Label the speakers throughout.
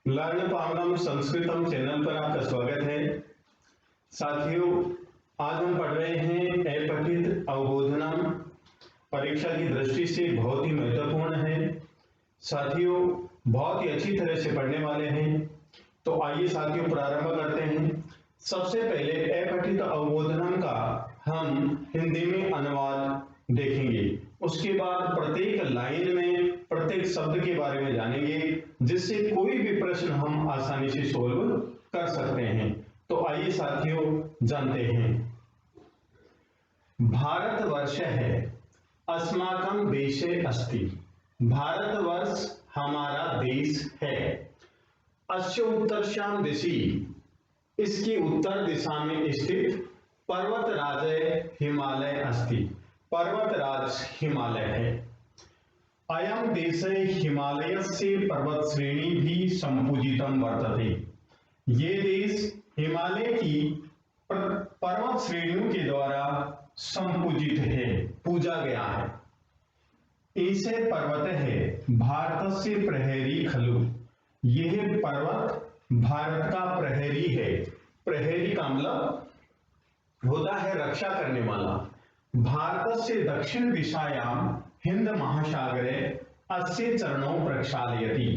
Speaker 1: Learn पावनम संस्कृतम channel पर आपका स्वागत है। साथियों, आज हम पढ़ रहे हैं अपठित अवबोधनम। परीक्षा की दृष्टि से बहुत ही महत्वपूर्ण है। साथियों, बहुत ही अच्छी तरह से पढ़ने वाले हैं। तो आइए साथियों प्रारंभ करते हैं। सबसे पहले अपठित अवबोधनम का हम हिंदी में अनुवाद देखेंगे। उसके बाद प्रत्येक लाइन में प्रत्येक शब्द के बारे में जानेंगे, जिससे कोई भी प्रश्न हम आसानी से सोल्व कर सकते हैं। तो आइए साथियों जानते हैं। भारतवर्ष है अस्माकं देशे अस्ति। भारतवर्ष हमारा देश है। अस्य उत्तरस्यां दिशि, इसकी उत्तर दिशा में स्थित पर्वतराज हिमालय अस्ति। पर्वतराज हिमालय है। अयं देशे हिमालयस्य पर्वतश्रेणी भी संपूजितं वर्तते। ये देश हिमालय की पर्वत श्रेणियों के द्वारा संपूजित है, पूजा गया है। ऐसे पर्वत है भारतस्य प्रहरी खलु। यह पर्वत भारत का प्रहरी है। प्रहरी का मतलब होता है रक्षा करने वाला। भारत से दक्षिण दिशायां हिंद महासागरे अस्य चरणों प्रक्षालयति।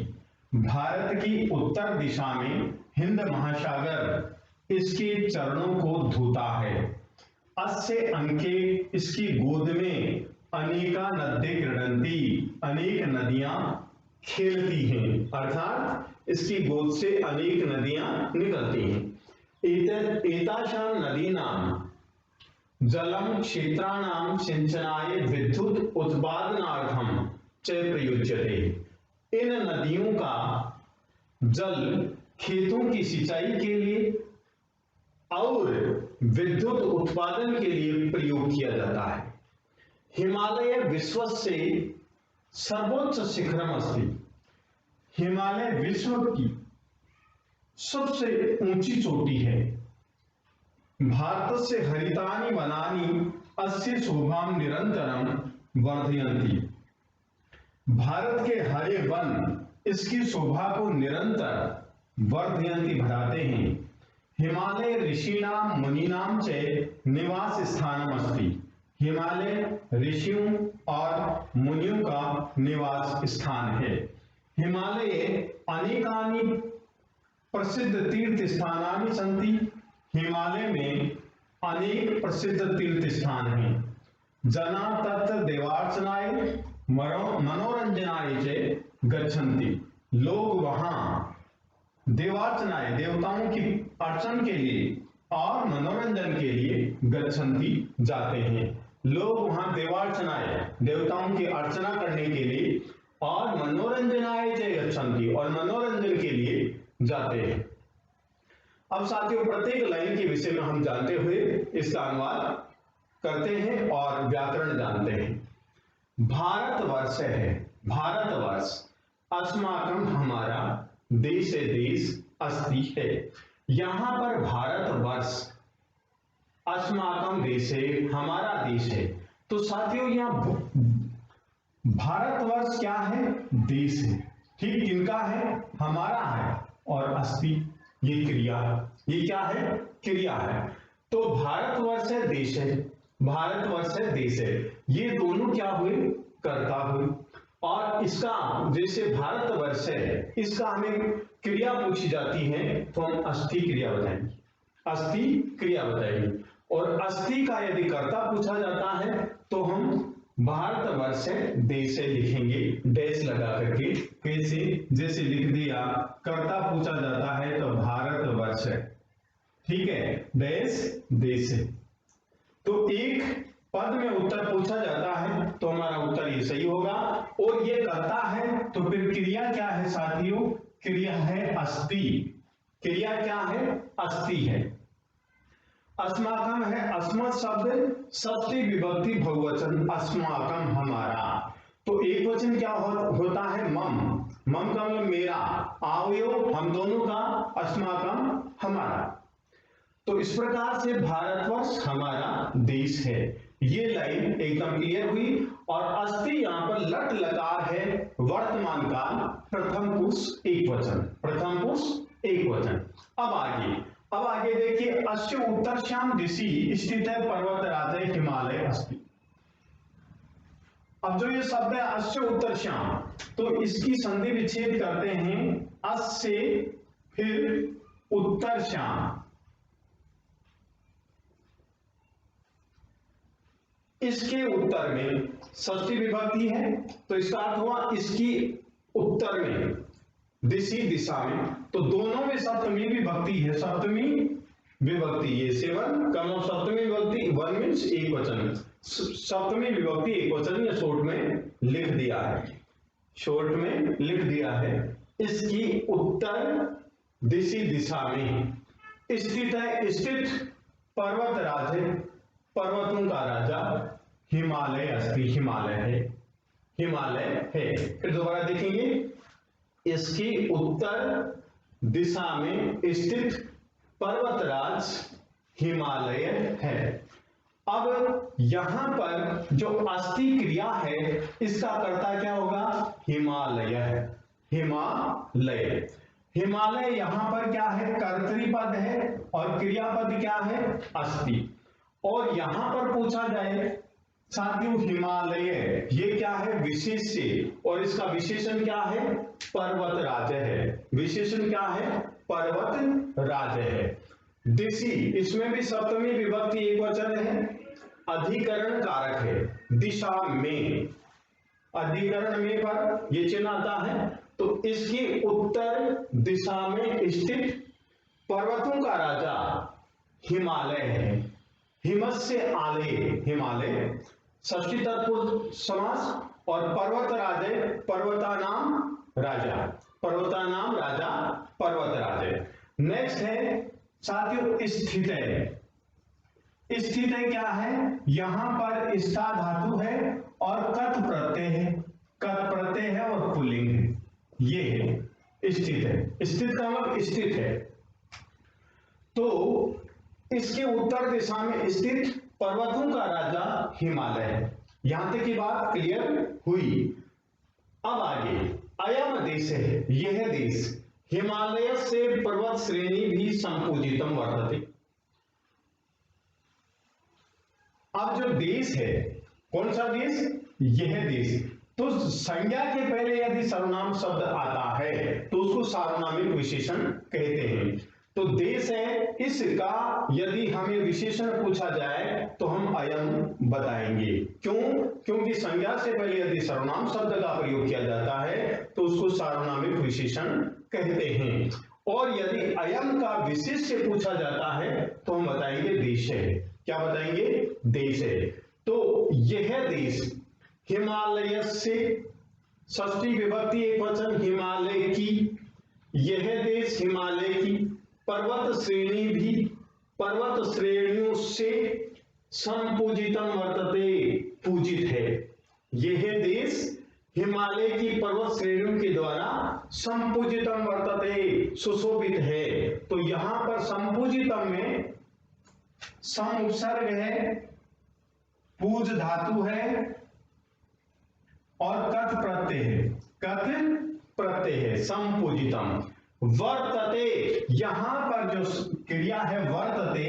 Speaker 1: भारत की उत्तर दिशा में हिंद महासागर इसके चरणों को धोता है। अस्य अंके, इसकी गोद में अनेका नद्य क्रीडन्ति, अनेक नदियां खेलती हैं। अर्थात इसकी गोद से अनेक नदियां निकलती हैं। एतासां नदीनां जलम क्षेत्राणां सिंचनाय विद्युत उत्पादनार्थम च प्रयुज्यते। इन नदियों का जल खेतों की सिंचाई के लिए और विद्युत उत्पादन के लिए प्रयोग किया जाता है। हिमालय विश्व से सर्वोच्च शिखरम अस्ति। हिमालय विश्व की सबसे ऊंची चोटी है। भारत से हरितानि वनानि अस्य शोभां निरंतरम वर्धयन्ति। भारत के हरे वन इसकी शोभा को निरंतर वर्धयन्ति, बढ़ाते हैं। हिमालय ऋषीणाम मुनीनाम च निवास स्थानम अस्ति। हिमालय ऋषियों और मुनियों का निवास स्थान है। हिमालय अनेकानि प्रसिद्ध तीर्थ स्थानानि सन्ति। हिमालय में अनेक प्रसिद्ध तीर्थ स्थान हैं। जना तत्र देवार्चनाय मनोरंजनाय च गच्छन्ति। लोग वहां देवार्चनाय, देवताओं की अर्चन के लिए और मनोरंजन के लिए गच्छन्ति, जाते हैं। लोग वहां देवार्चनाय, देवताओं की अर्चना करने के लिए, और मनोरंजनाय च गच्छन्ति, और मनोरंजन के लिए जाते हैं। अब साथियों प्रत्येक लाइन के विषय में हम जानते हुए इसका अनुवाद करते हैं और व्याकरण जानते हैं। भारतवर्ष है, भारतवर्ष अस्माकं हमारा, देश है देश, अस्ति है। यहां पर भारतवर्ष अस्माकं देश है, हमारा देश है। तो साथियों यहां भारतवर्ष क्या है? देश है। ठीक किनका है? हमारा है। और अस्ति ये क्रिया, ये क्या है? क्रिया है। तो भारतवर्ष है, देश है। भारतवर्ष है, देश है। ये दोनों क्या हुए? कर्ता हुए। और इसका जैसे भारतवर्ष है, इसका हमें क्रिया पूछी जाती है तो हम अस्ति क्रिया बताएंगे। अस्ति क्रिया बताएंगे। और अस्ति का यदि कर्ता पूछा जाता है तो हम भारतवर्ष है, देश है लिखेंगे, डैश लगा करके। कैसे? जैसे लिख दिया, कर्ता पूछा जाता है तो भारतवर्ष है, ठीक है, डैश देश है। तो एक पद में उत्तर पूछा जाता है तो हमारा उत्तर ये सही होगा। और ये कर्ता है तो फिर क्रिया क्या है साथियों? क्रिया है अस्ति। क्रिया क्या है? अस्ति है। अस्माकं है, अस्मत् शब्द षष्ठी विभक्ति बहुवचन, अस्माकं हमारा। तो एक वचन क्या होता है? मम। मम का मतलब मेरा, आवयो हम दोनों का, अस्माकं हमारा। तो इस प्रकार से भारतवर्ष हमारा देश है। ये लाइन एकदम क्लियर हुई। और अस्ति यहां पर लट लकार है, वर्तमान काल, प्रथम पुरुष एक वचन, प्रथम पुरुष एक वचन। अब आगे देखिए, अस्य उत्तरश्याम दिशि स्थित है पर्वत राज हिमालय अस्ति। अब जो ये शब्द है अस्य उत्तरश्याम, तो इसकी संधि विच्छेद करते हैं अस से, फिर उत्तरश्याम, इसके उत्तर में षष्ठी विभक्ति है, तो इसका अर्थ हुआ इसकी उत्तर में, दिशि दिशा में, तो दोनों में सप्तमी विभक्ति है, सप्तमी विभक्ति, ये सेवन कम सप्तमी विभक्ति, वन मीन्स एक वचन, सप्तमी विभक्ति एक वचन, या शॉर्ट में लिख दिया है, शॉर्ट में लिख दिया है। इसकी उत्तर दिशि दिशा में स्थित है, स्थित पर्वत राज है, पर्वतों का राजा, हिमालय अस्ति, हिमालय है, हिमालय है। फिर दोबारा देखेंगे, इसकी उत्तर दिशा में स्थित पर्वतराज हिमालय है। अब यहां पर जो अस्ति क्रिया है, इसका कर्ता क्या होगा? हिमालय, हिमालय, हिमालय यहां पर क्या है? कर्तृपद है, और क्रियापद क्या है? अस्ति। और यहां पर पूछा जाए साथियों हिमालय, ये क्या है? विशेष्य, और इसका विशेषण क्या है? पर्वत राज है, विशेषण क्या है? पर्वत राज है। दिशि, इसमें भी सप्तमी विभक्ति एक वचन है, अधिकरण कारक है, दिशा में, अधिकरण में पर ये चिन्ह आता है, तो इसकी उत्तर दिशा में स्थित पर्वतों का राजा हिमालय है। हिमस्य आले, हिमालय षष्ठी तत्पुरुष समास, और पर्वत राजे, पर्वतानाम राजा, पर्वतानाम राजा, पर्वत राजे। नेक्स्ट है साथियों स्थित है। स्थित है क्या है? यहां पर स्था धातु है और कत प्रत्यय है, कत प्रत्यय है और पुल्लिंग है, ये है स्थित है। स्थित का मतलब स्थित है, तो इसके उत्तर दिशा में स्थित पर्वतों का राजा हिमालय है। यहां तक की बात क्लियर हुई। अब आगे, अयम देश है, यह देश हिमालय से पर्वत श्रेणी भी संपूजितम वर्तते। अब जो देश है, कौन सा देश? यह देश। तो संज्ञा के पहले यदि सर्वनाम शब्द आता है तो उसको सार्वनामिक विशेषण कहते हैं। तो देश है, इसका यदि हमें विशेषण पूछा जाए तो हम अयम बताएंगे। क्यों? क्योंकि संज्ञा से पहले यदि सर्वनाम शब्द का प्रयोग किया जाता है तो उसको सार्वनामिक विशेषण कहते हैं। और यदि अयम का विशेष्य पूछा जाता है तो हम बताएंगे देश है। क्या बताएंगे? देश है। तो यह देश हिमालय से, षष्ठी विभक्ति एक वचन, हिमालय की, यह देश हिमालय की, पर्वत श्रेणी भी, पर्वत श्रेणियों से संपूजितम वर्तते, पूजित है। यह देश हिमालय की पर्वत श्रेणियों के द्वारा संपूजितम वर्तते, सुशोभित है। तो यहां पर संपूजितम में सम उपसर्ग है, पूज धातु है और कत प्रत्यय है, कत प्रत्यय है, संपूजितम। वर्तते, यहां पर जो क्रिया है वर्तते,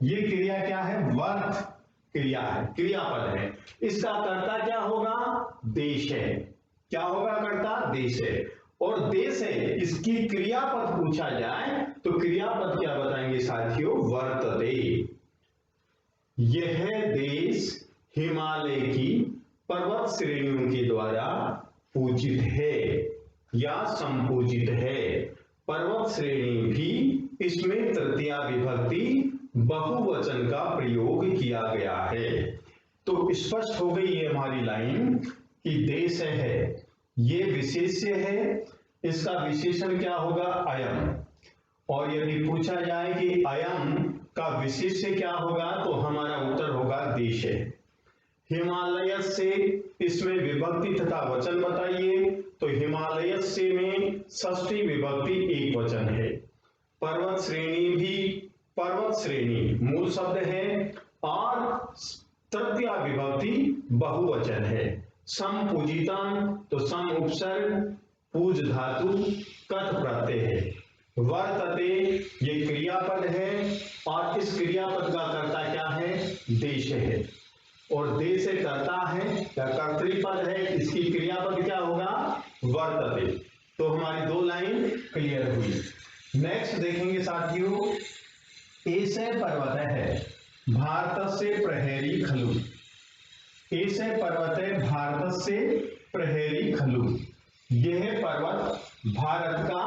Speaker 1: ये क्रिया क्या है? वर्त क्रिया है, क्रियापद है। इसका कर्ता क्या होगा? देश है। क्या होगा कर्ता? देश है। और देश है, इसकी क्रियापद पूछा जाए तो क्रियापद क्या बताएंगे साथियों? वर्तते। यह देश हिमालय की पर्वत श्रेणियों के द्वारा पूजित है या संपूजित है। पर्वत श्रेणी भी, इसमें तृतीया विभक्ति बहुवचन का प्रयोग किया गया है। तो स्पष्ट हो गई है हमारी लाइन कि देश है, ये विशेष्य है, इसका विशेषण क्या होगा? अयम। और यदि पूछा जाए कि अयम का विशेष्य क्या होगा तो हमारा उत्तर होगा देश है। हिमालय से, इसमें विभक्ति तथा वचन बताइए, तो हिमालय से में षष्ठी विभक्ति एक वचन है। पर्वत श्रेणी भी, पर्वत श्रेणी मूल शब्द है, और तृतीया विभक्ति बहुवचन है। सम पूजितम तो सम उपसर्ग, पूज धातु, कत प्रत्यय है। वर्तते ये क्रियापद है और इस क्रियापद का कर्ता क्या है? देश है। और देश से कर्ता है या कर्तृपद है, इसकी क्रियापद क्या होगा? वर्तते। तो हमारी दो लाइन क्लियर हुई। नेक्स्ट देखेंगे साथियों, ऐसे पर्वत है भारत से प्रहरी खलु। ऐसे पर्वत है भारत से प्रहरी खलु। यह पर्वत भारत का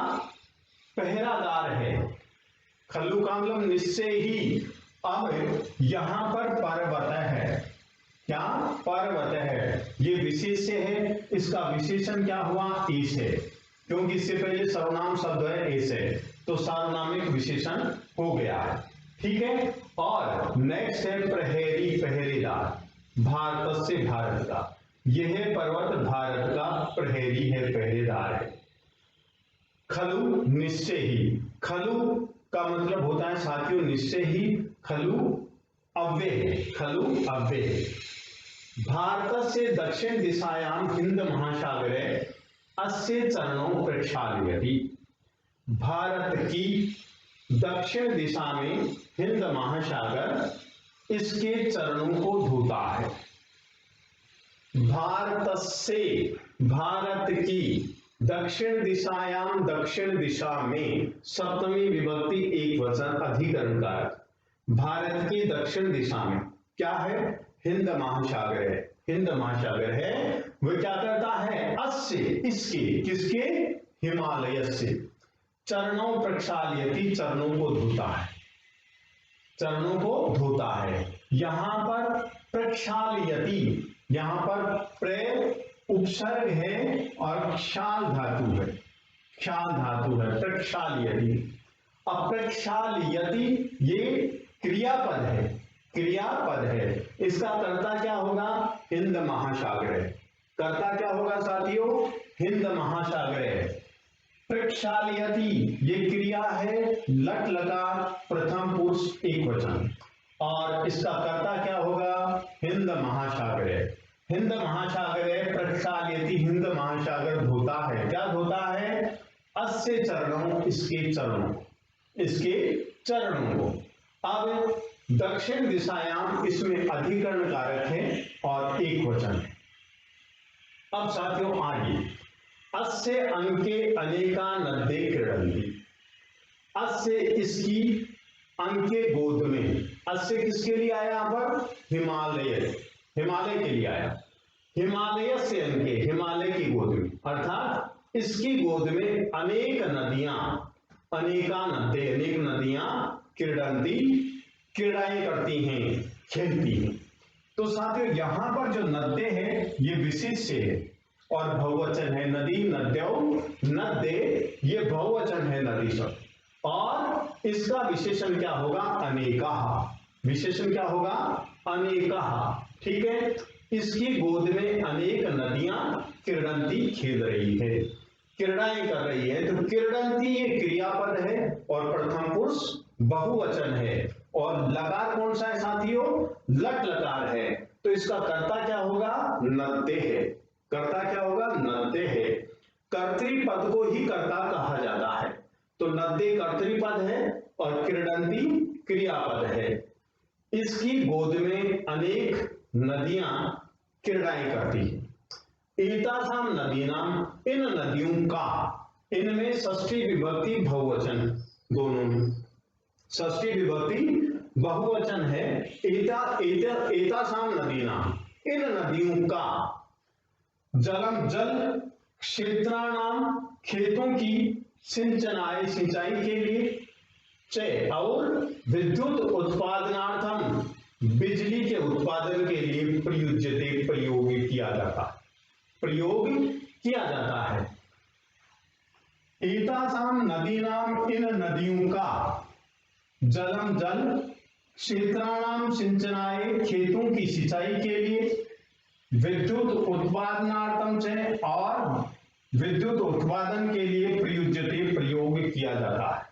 Speaker 1: पहरादार है। खलु का मतलब निश्चय ही। अब यहां पर पर्वत है, क्या? पर्वत है। ये विशेष्य है, इसका विशेषण क्या हुआ? ऐसे, क्योंकि इससे पहले सर्वनाम शब्द है ऐसे, तो सार्वनामिक विशेषण हो गया है। ठीक है। और नेक्स्ट है प्रहरी, पहरेदार, भारत से भारत का। यह पर्वत भारत का प्रहरी है, पहरेदार है। खलु निश्चय ही। खलु का मतलब होता है साथियों निश्चय ही। खलु अव्यय है, खलु अव्यय है। भारत से दक्षिण दिशायाम हिंद महासागरे अस्य चरणों प्रक्षालयति। भारत की दक्षिण दिशा में हिंद महासागर इसके चरणों को धोता है। भारत से, भारत की दक्षिण दिशायाम, दक्षिण दिशा में, सप्तमी विभक्ति एक वचन अधिकरण कारक। भारत की दक्षिण दिशा में क्या है? हिंद महासागर है। हिंद महासागर है। वह क्या करता है? अस्य, इसके, किसके? हिमालय से। चरणों प्रक्षालयति, चरणों को धोता है, चरणों को धोता है। यहां पर प्रक्षालयति, यहां पर प्रे उपसर्ग है और क्षाल धातु है, क्षाल धातु है, प्रक्षालयति। अब प्रक्षालयति ये क्रियापद है, क्रियापद है। इसका कर्ता क्या होगा? हिंद महासागर है। कर्ता क्या होगा साथियों? हिंद महासागर है। प्रक्षालयति ये क्रिया है, लट लकार, प्रथम पुरुष एक वचन, और इसका कर्ता क्या होगा? हिंद महासागर है। हिंद महासागर है, प्रक्षालयति, हिंद महासागर धोता है। क्या धोता है? अस्य चरणों, इसके चरणों, इसके चरणों को। अब दक्षिण दिशायाम, इसमें अधिकरण कारक है और एक वचन है। अब साथियों आगे, अस्य अंके अनेका नद्ये क्रीडन्ति। अस्य इसकी, अंके गोद में। अस्य किसके लिए आया? यहां पर हिमालय, हिमालय के लिए आया। हिमालय से अंके, हिमालय की गोद में, अर्थात इसकी गोद में अनेक नदियां, अनेका नद्ये, अनेक नदियां क्रीडन्ति, क्रीड़ाएं करती हैं, खेलती हैं। तो साथियों यहां पर जो नद्ये है ये विशेष्य है और बहुवचन है। नदी, नद्यों, नद्ये, ये बहुवचन है नदी शब्द। और इसका विशेषण क्या होगा? अनेका। विशेषण क्या होगा? अनेका। ठीक है। इसकी गोद में अनेक नदियां क्रीडन्ति, खेल रही है, क्रीड़ाएं कर रही है। तो क्रीडन्ति ये क्रियापद है और प्रथम पुरुष बहुवचन है। और लकार कौन सा है साथियों? लट लकार है। तो इसका कर्ता क्या होगा? नद्ये है। कर्ता क्या होगा? नद्ये है। कर्तृपद को ही कर्ता कहा जाता है। तो नद्ये कर्तृपद है और क्रीडन्ति क्रियापद है। इसकी गोद में अनेक नदियां क्रीड़ाएं करती हैं। एतासाम नदीनाम, इन नदियों का, इनमें षष्ठी विभक्ति बहुवचन, दोनों में षष्ठी विभक्ति बहुवचन है। एतासाम नदीनाम, इन नदियों का, जलम जल, क्षेत्राणाम खेतों की, सिंचनाय सिंचाई के लिए, च और विद्युत उत्पादनार्थम बिजली के उत्पादन के लिए, प्रयुज्यते प्रयोग किया जाता है, प्रयोग किया जाता है। एतासाम नदीनाम, इन नदियों का, जलम जल, क्षेत्राणाम सिंचनाय खेतों की सिंचाई के लिए, विद्युत उत्पादनार्थम से और विद्युत उत्पादन के लिए, प्रयुज्यते प्रयोग किया जाता है,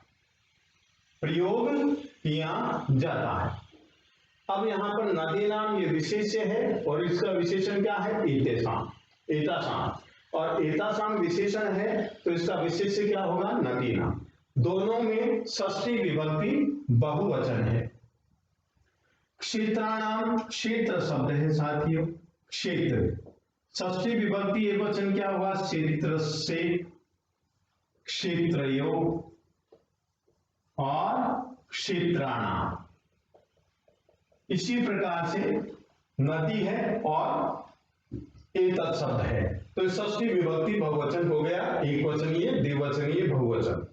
Speaker 1: प्रयोग किया जाता है। अब यहाँ पर नदी नाम ये विशेष्य है और इसका विशेषण क्या है? एतेषाम, एतासाम। और एतासाम विशेषण है तो इसका विशेष्य क्या होगा? नदी नाम। दोनों में षष्ठी विभक्ति बहुवचन है। क्षेत्राणाम, क्षेत्र शब्द है साथियों, क्षेत्र षष्ठी विभक्ति एकवचन क्या हुआ? क्षेत्र से, क्षेत्रयो और क्षेत्राणाम। इसी प्रकार से नदी है और एतत् शब्द है, तो षष्ठी विभक्ति बहुवचन हो गया, एक वचनीय, द्विवचनीय, बहुवचन।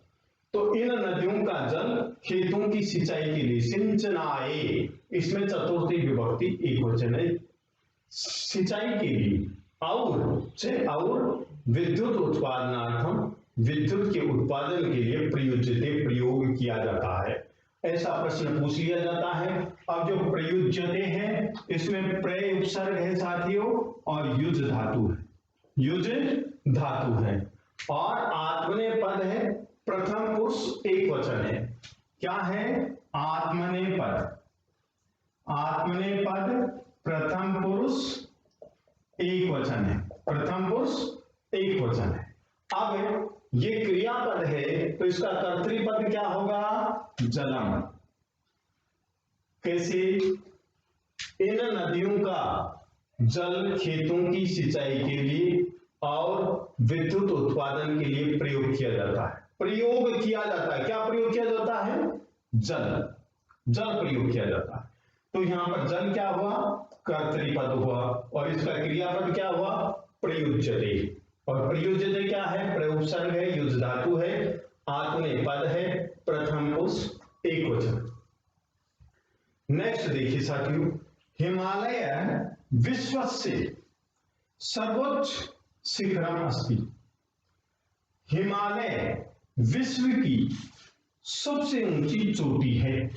Speaker 1: तो इन नदियों का जल खेतों की सिंचाई के लिए, सिंचनाए, इसमें चतुर्थी विभक्ति एक वचन है, सिंचाई के लिए, और विद्युत उत्पादनार्थम, विद्युत के उत्पादन के लिए प्रयुज्यते, प्रयोग किया जाता है। ऐसा प्रश्न पूछ लिया जाता है। अब जो प्रयुज्यते है इसमें प्रय उपसर्ग है साथियों और युज धातु है, युज धातु है, और आत्मनेपद है, प्रथम पुरुष एक वचन है। क्या है? आत्मनेपद, आत्मनेपद प्रथम पुरुष एक वचन है, प्रथम पुरुष एक वचन है। अब ये क्रियापद है तो इसका कर्तृपद क्या होगा? जलम। कैसे? इन नदियों का जल खेतों की सिंचाई के लिए और विद्युत उत्पादन के लिए प्रयोग किया जाता है, प्रयोग किया जाता है। क्या प्रयोग किया जाता है? जल, जल प्रयोग किया जाता है। तो यहां पर जल क्या हुआ? कर्तृपद हुआ, और इसका क्रियापद क्या हुआ? प्रयुज्यते। और प्रयुज्यते क्या है? प्रयुपसर्ग है, युज धातु है, आत्मनेपद है, प्रथम पुरुष एक वचन। नेक्स्ट देखिए साथियों, हिमालय विश्व से सर्वोच्च शिखरम अस्ति। हिमालय विश्व की सबसे ऊंची चोटी है,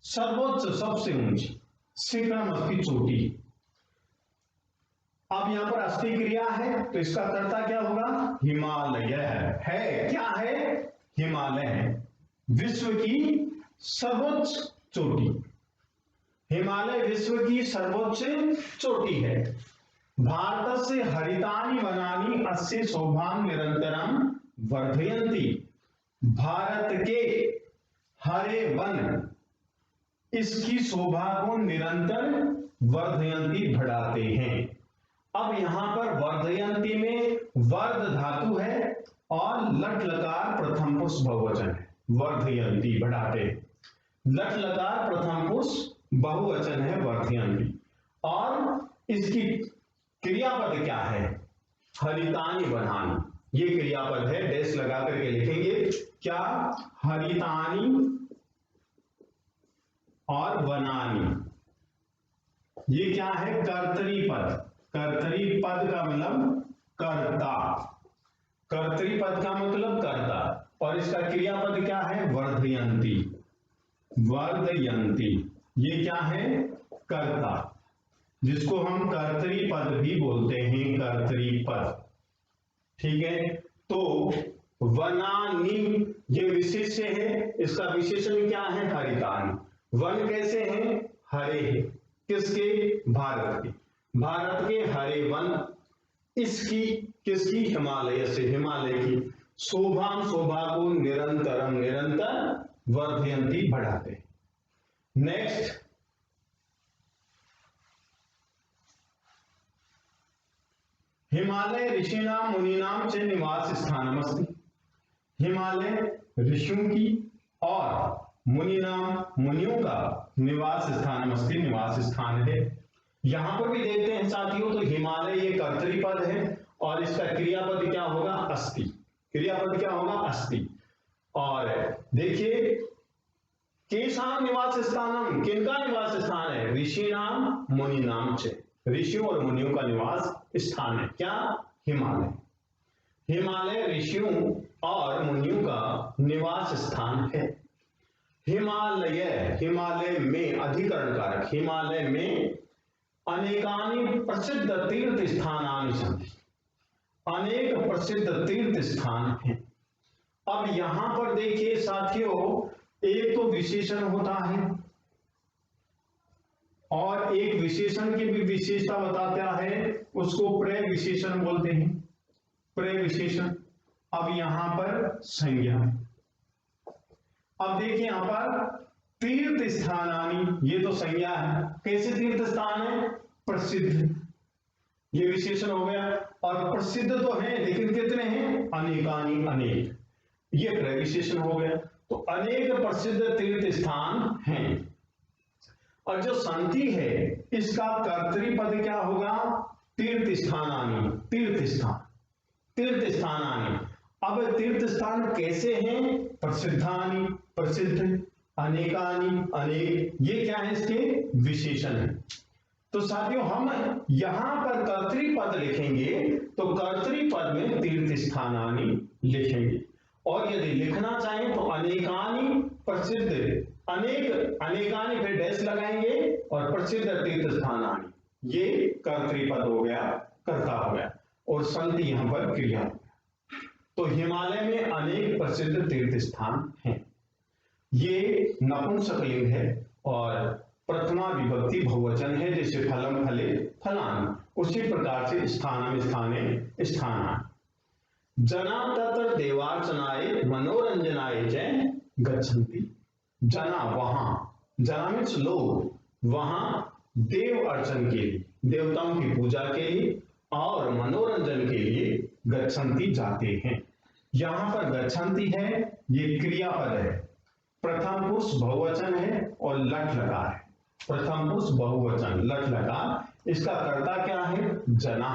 Speaker 1: सर्वोच्च सबसे ऊंची, शिखरम अस्ति चोटी। अब यहां पर अस्ति क्रिया है तो इसका कर्ता क्या होगा? हिमालय है। क्या है? हिमालय है, विश्व की सर्वोच्च चोटी। हिमालय विश्व की सर्वोच्च चोटी है। भारत से हरितानि वनानि अस्य शोभां निरंतरम वर्धयन्ति। भारत के हरे वन इसकी शोभा को निरंतर वर्धयन्ति, बढ़ाते हैं। अब यहां पर वर्धयन्ति में वर्ध धातु है और लट लकार प्रथम पुरुष बहुवचन है। वर्धयन्ति बढ़ाते, लट लकार प्रथम पुरुष बहुवचन है, वर्धयन्ति। और इसकी क्रियापद क्या है? हरितानि वनानि, ये क्रियापद है, डैश लगा करके लिखेंगे। क्या? हरितानि और वनानि, ये क्या है? कर्तरीपद। कर्तरीपद का मतलब कर्ता, कर्तरीपद का मतलब कर्ता, और इसका क्रियापद क्या है? वर्धयन्ति, वर्धयन्ति, ये क्या है? कर्ता, जिसको हम कर्तरीपद भी बोलते हैं, कर्तरीपद। ठीक है, तो वनानि ये विशेष्य है, इसका विशेषण क्या है? हरितानि। वन कैसे हैं? हरे हैं। किसके? भारत के। भारत के हरे वन इसकी, किसकी? हिमालय से, हिमालय की शोभा, शोभा को निरंतरम, निरंतर वर्धयन्ति, बढ़ाते। नेक्स्ट, हिमालय ऋषिणाम मुनीनाम च निवास स्थानमस्ति। हिमालय ऋषियों की और मुनीनाम, मुनियों का निवास स्थानमस्ति, निवास स्थान है। यहां पर भी देखते हैं साथियों, तो हिमालय ये कर्तरीपद है और इसका क्रियापद क्या होगा? अस्ति। क्रियापद क्या होगा? अस्ति। और देखिए, केशाम निवास स्थानम, किनका निवास स्थान है? ऋषिनाम मुनीनाम च, ऋषियों और मुनियों का निवास स्थान है। क्या? हिमालय। हिमालय ऋषियों और मुनियों का निवास स्थान है। हिमालय, हिमालय में अधिकरण कारक, हिमालय में अनेकानि प्रसिद्ध तीर्थ स्थानानि सन्ति, अनेक प्रसिद्ध तीर्थ स्थान हैं। अब यहां पर देखिए साथियों, एक तो विशेषण होता है, और एक विशेषण की भी विशेषता बताता है, उसको प्रविशेषण बोलते हैं, प्रविशेषण। अब यहां पर संज्ञा। अब देखिए यहां पर तीर्थ स्थानानि, ये तो संज्ञा है। कैसे तीर्थ स्थान है? प्रसिद्ध, ये विशेषण हो गया। और प्रसिद्ध तो है लेकिन कितने हैं? अनेकानि, अनेक, ये प्रविशेषण हो गया। तो अनेक प्रसिद्ध तीर्थ स्थान हैं। और जो संति है इसका कर्तृपद क्या होगा? तीर्थ स्थानानि, तीर्थ स्थान, तीर्थ स्थानानि। अब तीर्थ स्थान कैसे हैं? प्रसिद्धानि, प्रसिद्ध, अनेकानि, अनेक, ये क्या है? इसके विशेषण है। तो साथियों हम यहां पर कर्तृपद लिखेंगे तो कर्तृपद में तीर्थ स्थानानि लिखेंगे, और यदि लिखना चाहें तो अनेकानि प्रसिद्ध, अनेक, अनेकानि फिर डैश लगाएंगे और प्रसिद्ध तीर्थ स्थानानि, ये कर्तृपद हो गया, कर्ता हो गया, और संति यहां पर क्रिया हो गया। तो हिमालय में अनेक प्रसिद्ध तीर्थ स्थान हैं। ये नपुंसकलिंग है और प्रथमा विभक्ति बहुवचन है, जैसे फलम, फले, फलानि, उसी प्रकार से स्थानम, स्थाने, स्थानानि। जना तत्र देवार्चनाय मनोरंजनाय च गच्छन्ति। जना वहां, जना मीन्स लोग, वहां देव अर्चन के लिए, देवताओं की पूजा के लिए और मनोरंजन के लिए गच्छन्ति, जाते हैं। यहां पर गच्छन्ति है, ये क्रियापद है, प्रथम पुरुष बहुवचन है और लट लगा है। प्रथम पुरुष बहुवचन, लट लगा, इसका कर्ता क्या है? जना,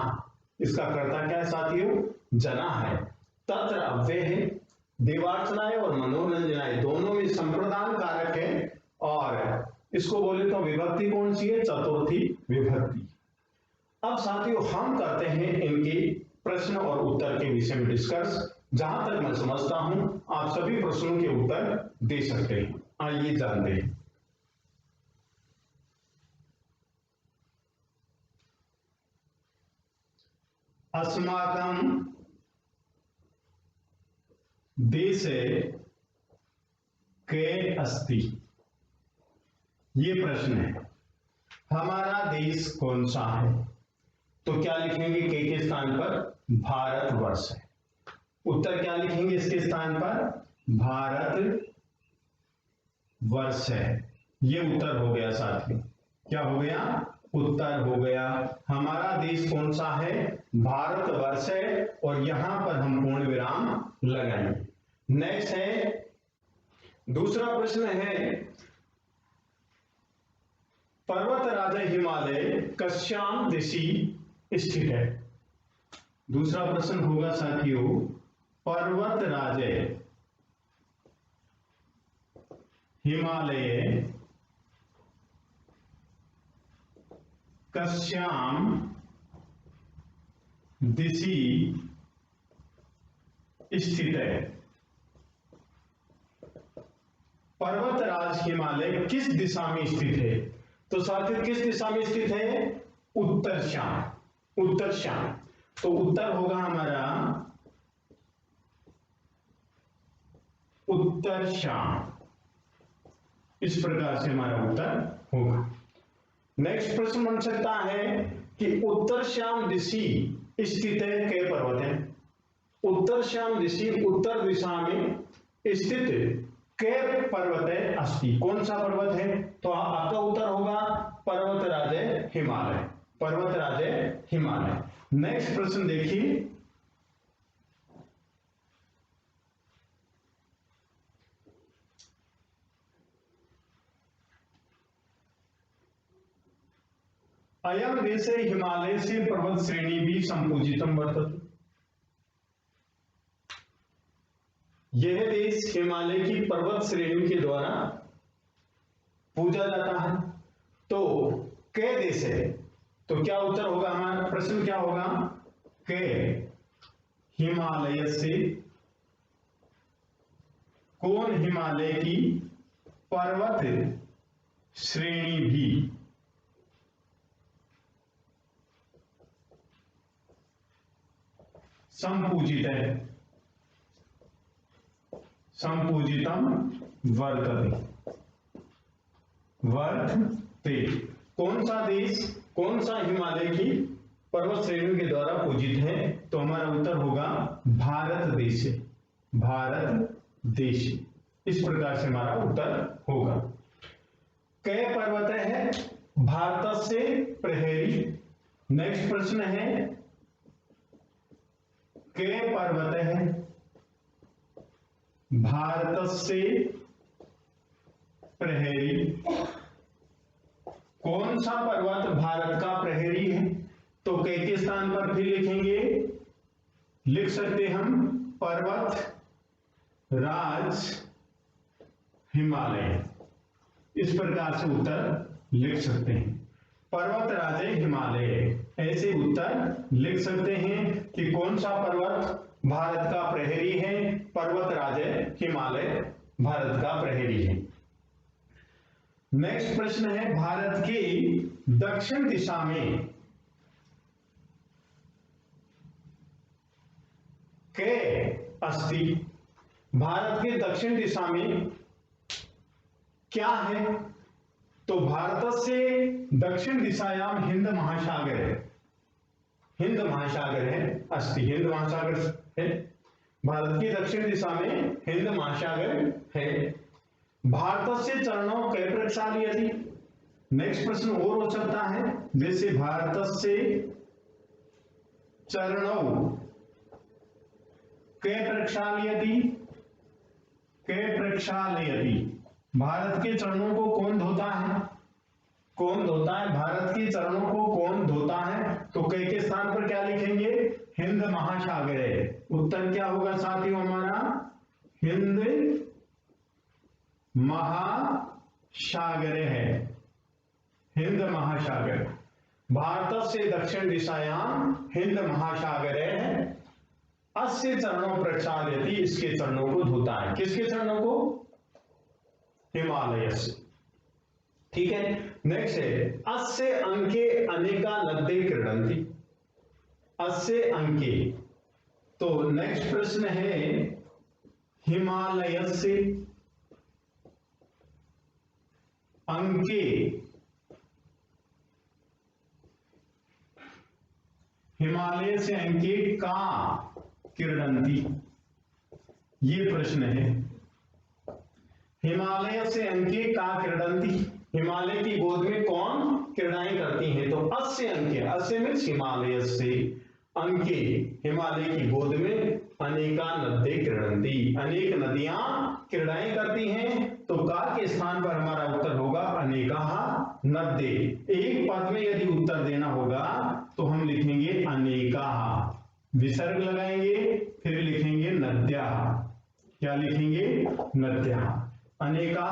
Speaker 1: इसका कर्ता क्या है साथियों? जना है। तत्र अव्यय है, देवार्चनाएं और मनोरंजनाएं दोनों में संप्रदान कारक है, और इसको बोले तो विभक्ति कौन सी है? चतुर्थी विभक्ति। अब साथियों हम करते हैं इनके प्रश्न और उत्तर के विषय में डिस्कस। जहां तक मैं समझता हूं आप सभी प्रश्नों के उत्तर दे सकते हैं। आइए जानते हैं। अस्माकं देशे के अस्ति, ये प्रश्न है। हमारा देश कौन सा है? तो क्या लिखेंगे के स्थान पर? भारतवर्ष है। उत्तर क्या लिखेंगे इसके स्थान पर? भारत वर्ष है। ये उत्तर हो गया साथियों। क्या हो गया? उत्तर हो गया। हमारा देश कौन सा है? भारतवर्ष है, और यहां पर हम पूर्ण विराम लगाएंगे। नेक्स्ट है, दूसरा प्रश्न है, पर्वतराज हिमालय कस्याम दिशि स्थित है? दूसरा प्रश्न होगा साथियों, पर्वतराज हिमालय कस्याम दिशि स्थित है? पर्वतराज हिमालय किस दिशा में स्थित है? तो साथियों किस दिशा में स्थित है? उत्तरशाम, उत्तरशाम। तो उत्तर होगा हमारा उत्तरशाम, इस प्रकार से हमारा उत्तर होगा। नेक्स्ट प्रश्न बन सकता है कि उत्तरश्याम दिशि स्थित है के पर्वत है? उत्तरश्याम दिशि, उत्तर दिशा में स्थित के पर्वत है अस्ति, कौन सा पर्वत है? तो आपका उत्तर होगा पर्वतराज हिमालय, पर्वतराज हिमालय। नेक्स्ट प्रश्न देखिए, अयम देशे हिमालय से पर्वत श्रेणी भी संपूजितम वर्तते। यह देश हिमालय की पर्वत श्रेणी के द्वारा पूजा जाता है। तो कै देश है? तो क्या उत्तर होगा हमारा? प्रश्न क्या होगा? कै हिमालय से, कौन हिमालय की पर्वत श्रेणी भी संपूजित है, संपूजितम वर्तते, वर्तते। कौन सा देश, कौन सा हिमालय की पर्वत श्रेणियों के द्वारा पूजित है? तो हमारा उत्तर होगा भारत देश, भारत देश। इस प्रकार से हमारा उत्तर होगा। कै पर्वत है भारत से प्रहरी? नेक्स्ट प्रश्न है कै पर्वत है भारत से प्रहरी? कौन सा पर्वत भारत का प्रहरी है? तो कै के स्थान पर फिर लिखेंगे, लिख सकते हम पर्वत राज हिमालय। इस प्रकार से उत्तर लिख सकते हैं, पर्वत राज हिमालय। ऐसे उत्तर लिख सकते हैं कि कौन सा पर्वत भारत का प्रहरी है? पर्वत राज हिमालय भारत का प्रहरी है। नेक्स्ट प्रश्न है भारत के दक्षिण दिशा में कै अस्ति? भारत के दक्षिण दिशा में क्या है? तो भारत से दक्षिण दिशायाम हिंद महासागर है, हिंद महासागर है अस्ति, हिंद महासागर है। भारत की दक्षिण दिशा में हिंद महासागर है। भारत से चरणों कै प्रक्षाल यदि? नेक्स्ट प्रश्न और हो सकता है, जैसे भारत से चरणों कै प्रक्षाल यदि, कै प्रक्षाल यदि? भारत के चरणों को कौन धोता है? कौन धोता है भारत के चरणों को? कौन धोता है? तो कै के स्थान पर क्या लिखेंगे? हिंद महासागर है। उत्तर क्या होगा साथियों हमारा? हिंद महासागर है, हिंद महासागर। भारत से दक्षिण दिशायाम हिंद महासागर है। अस्य चरणों प्रक्षालयति, इसके चरणों को धोता है। किसके चरणों को? हिमालय से। ठीक है। नेक्स्ट है अस्य अंके अनेका नद्य क्रीडन्ति। अस्य अंके, तो नेक्स्ट प्रश्न है हिमालय से अंके, हिमालय से अंके का क्रीडन्ति, ये प्रश्न है। हिमालय से अंके का क्रीडन्ति, हिमालय की गोद में कौन क्रीड़ाएं करती हैं? तो अस्य अंके, अस्य मीन्स हिमालय से, अंके हिमालय की गोद में अनेका नद्य क्रीडन्ति, अनेक नदियां क्रीड़ाएं करती हैं। तो का के स्थान पर हमारा उत्तर होगा अनेका नद्य। एक पद में यदि उत्तर देना होगा तो हम लिखेंगे अनेका, विसर्ग लगाएंगे, फिर लिखेंगे नद्या। क्या लिखेंगे? नद्या, अनेका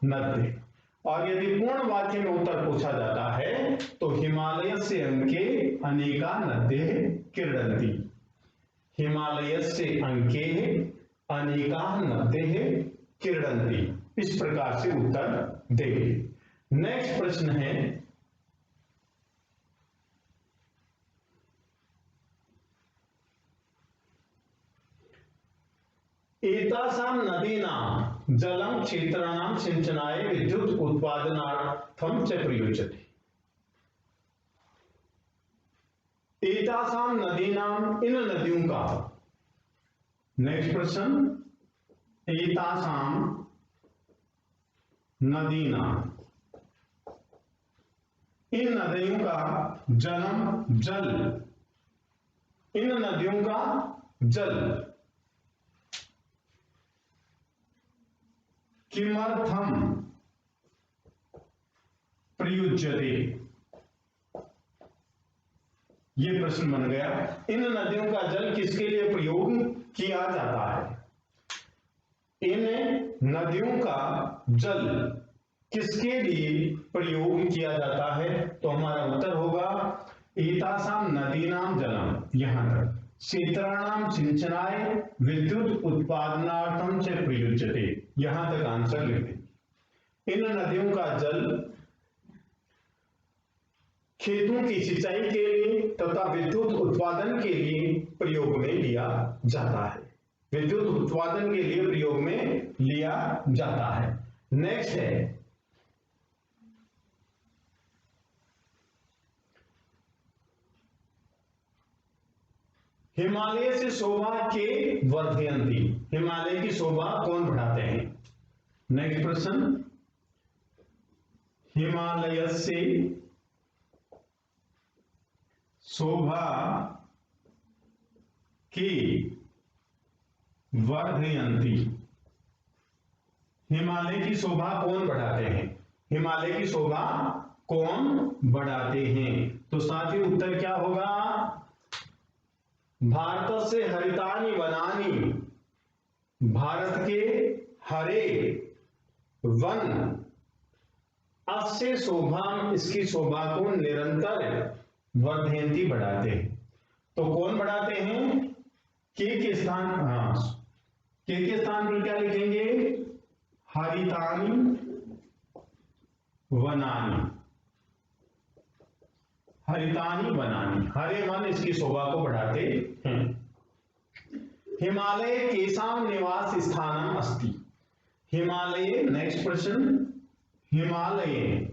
Speaker 1: नद्य। और यदि पूर्ण वाक्य में उत्तर पूछा जाता है तो हिमालय से अंके अनेका नद्य क्रीडन्ति, हिमालय से अंके अनेका नद्य क्रीडन्ति। इस प्रकार से उत्तर देंगे। नेक्स्ट प्रश्न है एतासां नदीनां जलं क्षेत्राणां सिंचनाय विद्युत उत्पादनार्थं च प्रयुज्यते। एतासां नदीनां, इन नदियों का। नेक्स्ट प्रश्न एतासां नदीनां, इन नदियों का जलम जल, इन नदियों का जल किमर्थम प्रयुज्यते, ये प्रश्न बन गया। इन नदियों का जल किसके लिए प्रयोग किया जाता है? इन नदियों का जल किसके लिए प्रयोग किया जाता है? तो हमारा उत्तर होगा एतासां नदीनां जलम, यहां तक, क्षेत्राणां सिंचनाय विद्युत उत्पादनार्थं च प्रयुज्यते, यहां तक आंसर लिख दें। इन नदियों का जल खेतों की सिंचाई के लिए तथा विद्युत उत्पादन के लिए प्रयोग में लिया जाता है, विद्युत उत्पादन के लिए प्रयोग में लिया जाता है। नेक्स्ट है हिमालय से शोभा के वर्धयंती, हिमालय की शोभा कौन बढ़ाते हैं? नेक्स्ट प्रश्न, हिमालय से शोभा की वर्धयंती, हिमालय की शोभा कौन बढ़ाते हैं? हिमालय की शोभा कौन बढ़ाते हैं? तो साथियों उत्तर क्या होगा? भारत से हरितानि वनानि, भारत के हरे वन, अस्य शोभा, इसकी शोभा को निरंतर वर्धयंती बढ़ाते हैं। तो कौन बढ़ाते हैं? के स्थान, हाँ के स्थान पर क्या लिखेंगे? हरितानि वनानि, हरितानि वनानि, हरे वन इसकी शोभा को बढ़ाते हैं। हिमालय केशाम निवास स्थानम अस्ति, हिमालय, नेक्स्ट प्रश्न, हिमालय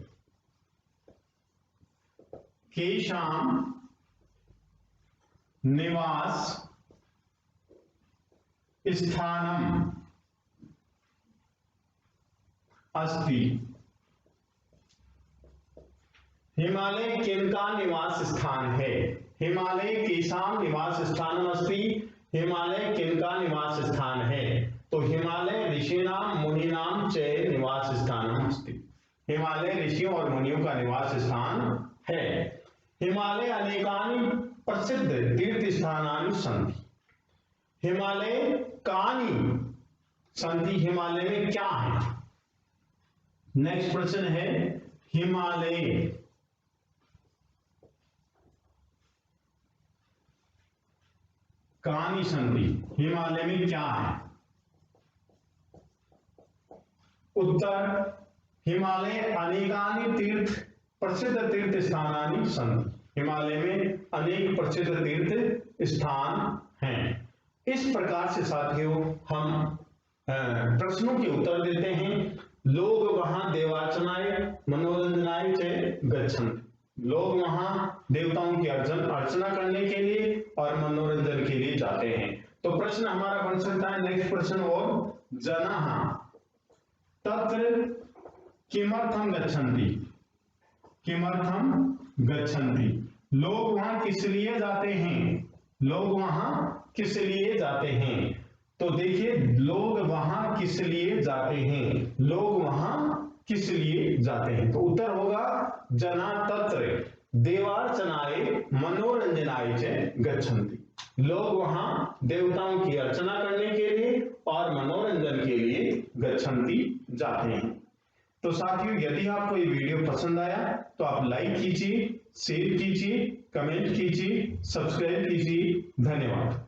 Speaker 1: केशाम निवास स्थानम अस्ति, हिमालय किनका निवास स्थान है? हिमालय केशाम निवास स्थानम अस्ति, हिमालय किनका निवास स्थान है? तो हिमालय ऋषिनाम मुनिनाम च निवास स्थानम अस्ति, हिमालय ऋषियों और मुनियों का निवास स्थान है। हिमालय अनेकानि प्रसिद्ध तीर्थ स्थानानि सन्ति, हिमालय कानि सन्ति, हिमालय में क्या है? नेक्स्ट प्रश्न है, हिमालय कानि सन्ति, हिमालय में क्या है? उत्तर, हिमालय अनेकानि तीर्थ प्रसिद्ध तीर्थ स्थानानि सन्ति, हिमालय में अनेक प्रसिद्ध तीर्थ स्थान हैं। इस प्रकार से साथियों हम प्रश्नों के उत्तर देते हैं। लोग वहां देवार्चनाय मनोरंजनाय च गच्छन्ति, लोग वहां देवताओं की अर्चना करने के लिए और मनोरंजन के लिए जाते हैं। तो प्रश्न हमारा बन सकता है नेक्स्ट प्रश्न, और जनाः तत्र किमर्थम गच्छन्ति, किमर्थम गच्छन्ति, लोग वहां किस लिए जाते हैं? लोग वहां किस लिए जाते हैं? तो देखिए, लोग वहां किस लिए जाते हैं, लोग वहां किस लिए जाते हैं? तो उत्तर होगा जना तत्र देवार्चनाय मनोरंजनाय च गच्छन्ति, लोग वहां देवताओं की अर्चना करने के लिए और मनोरंजन के लिए गच्छन्ति जाते हैं। तो साथियों, यदि आपको ये वीडियो पसंद आया तो आप लाइक कीजिए, शेयर कीजिए, कमेंट कीजिए, सब्सक्राइब कीजिए। धन्यवाद।